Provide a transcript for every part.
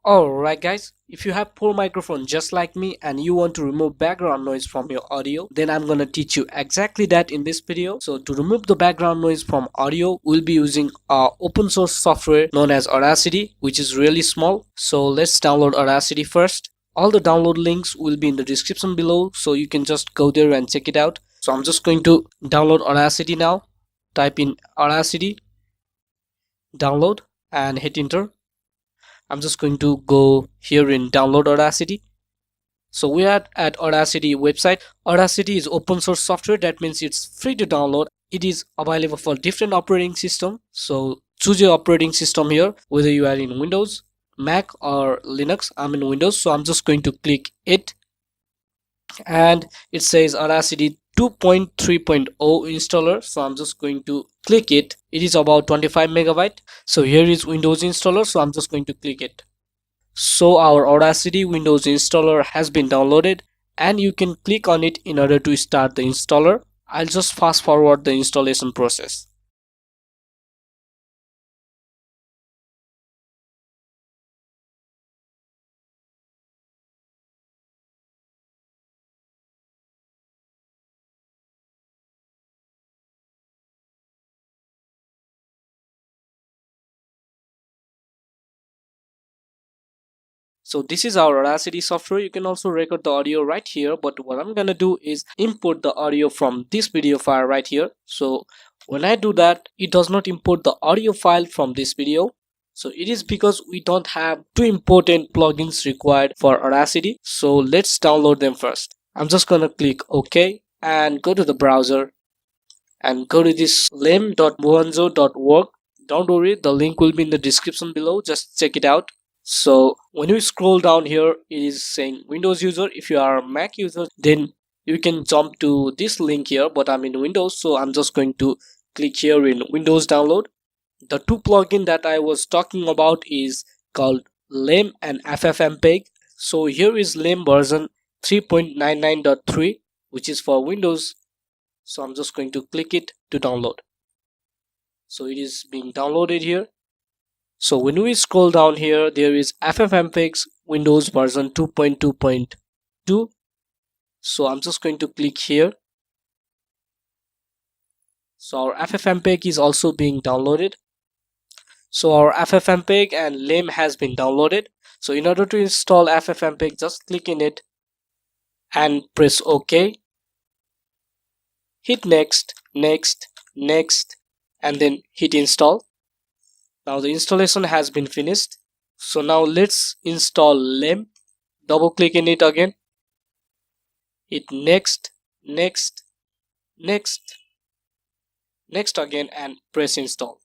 Alright guys, if you have poor microphone just like me and you want to remove background noise from your audio, then I'm gonna teach you exactly that in this video. So to remove the background noise from audio, we'll be using open source software known as Audacity, which is really small. So let's download Audacity first. All the download links will be in the description below, so you can just go there and check it out. So I'm just going to download Audacity now. Type in Audacity, download, and hit enter. I'm just going to go here in download Audacity. So we are at Audacity website. Audacity is open source software. That means it's free to download. It is available for different operating system. So choose your operating system here, whether you are in Windows, Mac or Linux. I'm in Windows, so I'm just going to click it. And it says Audacity 2.3.0 installer, so I'm just going to click it. It is about 25 megabyte. So here is Windows installer, so I'm just going to click it. So our Audacity Windows installer has been downloaded, and you can click on it in order to start the installer. I'll just fast forward the installation process. So this is our Audacity software. You can also record the audio right here, but what I'm gonna do is import the audio from this video file right here. So when I do that, it does not import the audio file from this video. So it is because we don't have two important plugins required for Audacity. So let's download them first. I'm just gonna click OK and go to the browser and go to this lem.mohanzo.org. Don't worry, the link will be in the description below. Just check it out. So when you scroll down here, it is saying Windows user. If you are a Mac user, then you can jump to this link here, but I'm in Windows, so I'm just going to click here in Windows download. The two plugin that I was talking about is called lem and ffmpeg. So here is lem version 3.99.3, which is for Windows. So I'm just going to click it to download. So it is being downloaded here. So when we scroll down here, there is ffmpeg's Windows version 2.2.2. So I'm just going to click here. So our ffmpeg is also being downloaded. So our ffmpeg and lem has been downloaded. So in order to install ffmpeg, just click in it and press OK. Hit next, next, next, and then hit install. Now the installation has been finished. So now let's install lem. Double click in it again. Hit next, next, next, next again, and press install.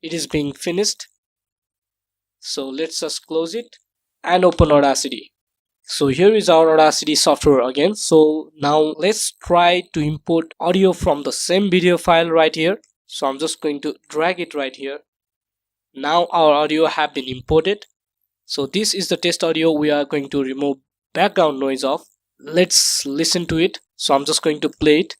It is being finished. So let's just close it and open Audacity. So here is our Audacity software again. So now let's try to import audio from the same video file right here. So I'm just going to drag it right here. Now our audio have been imported. So this is the test audio we are going to remove background noise of. Let's listen to it. So I'm just going to play it.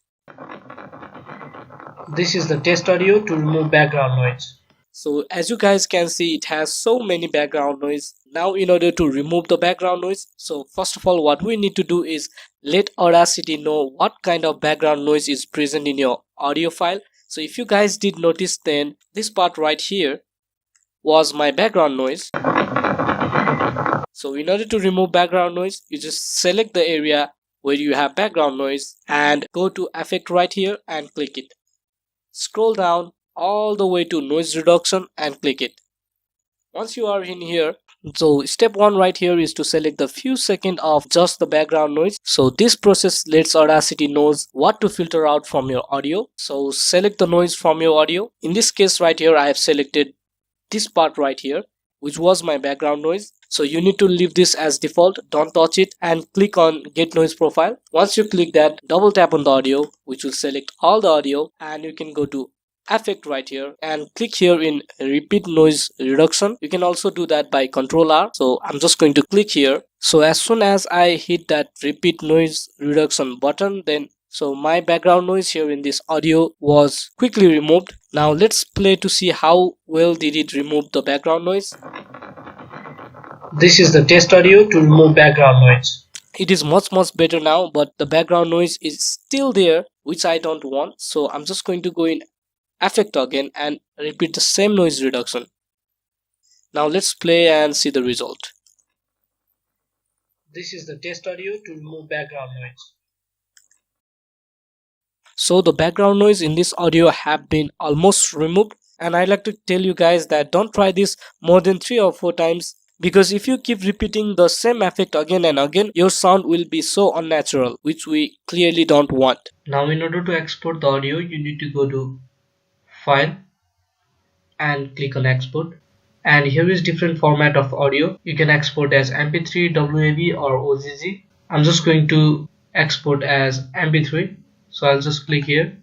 This is the test audio to remove background noise. So as you guys can see, it has so many background noise. Now in order to remove the background noise, so first of all what we need to do is let Audacity know what kind of background noise is present in your audio file. So if you guys did notice, then this part right here was my background noise. So in order to remove background noise, you just select the area where you have background noise and go to effect right here and click it. Scroll down all the way to noise reduction and click it. Once you are in here, so step 1 right here is to select the few seconds of just the background noise. So this process lets Audacity knows what to filter out from your audio. So select the noise from your audio. In this case right here, I have selected this part right here, which was my background noise. So you need to leave this as default, don't touch it, and click on get noise profile. Once you click that, double tap on the audio, which will select all the audio, and you can go to effect right here and click here in repeat noise reduction. You can also do that by Ctrl R. So I'm just going to click here. So as soon as I hit that repeat noise reduction button, then so my background noise here in this audio was quickly removed. Now let's play to see how well did it remove the background noise. This is the test audio to remove background noise. It is much better now, but the background noise is still there, which I don't want. So I'm just going to go in effect again and repeat the same noise reduction. Now let's play and see the result. This is the test audio to remove background noise. So the background noise in this audio have been almost removed, and I like to tell you guys that don't try this more than 3 or 4 times, because if you keep repeating the same effect again and again, your sound will be so unnatural, which we clearly don't want. Now in order to export the audio, you need to go to File and click on Export. And here is different format of audio. You can export as MP3, WAV or OGG. I'm just going to export as MP3. So I'll just click here.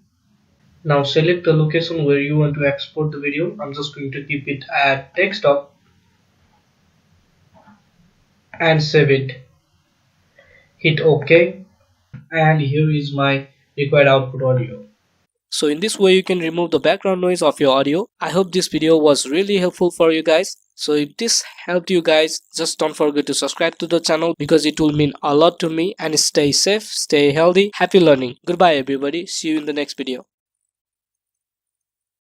Now select the location where you want to export the video. I'm just going to keep it at desktop and save it. Hit OK, and here is my required output audio. So in this way you can remove the background noise of your audio. I hope this video was really helpful for you guys. So if this helped you guys, just don't forget to subscribe to the channel, because it will mean a lot to me. And stay safe, stay healthy, happy learning. Goodbye everybody, see you in the next video.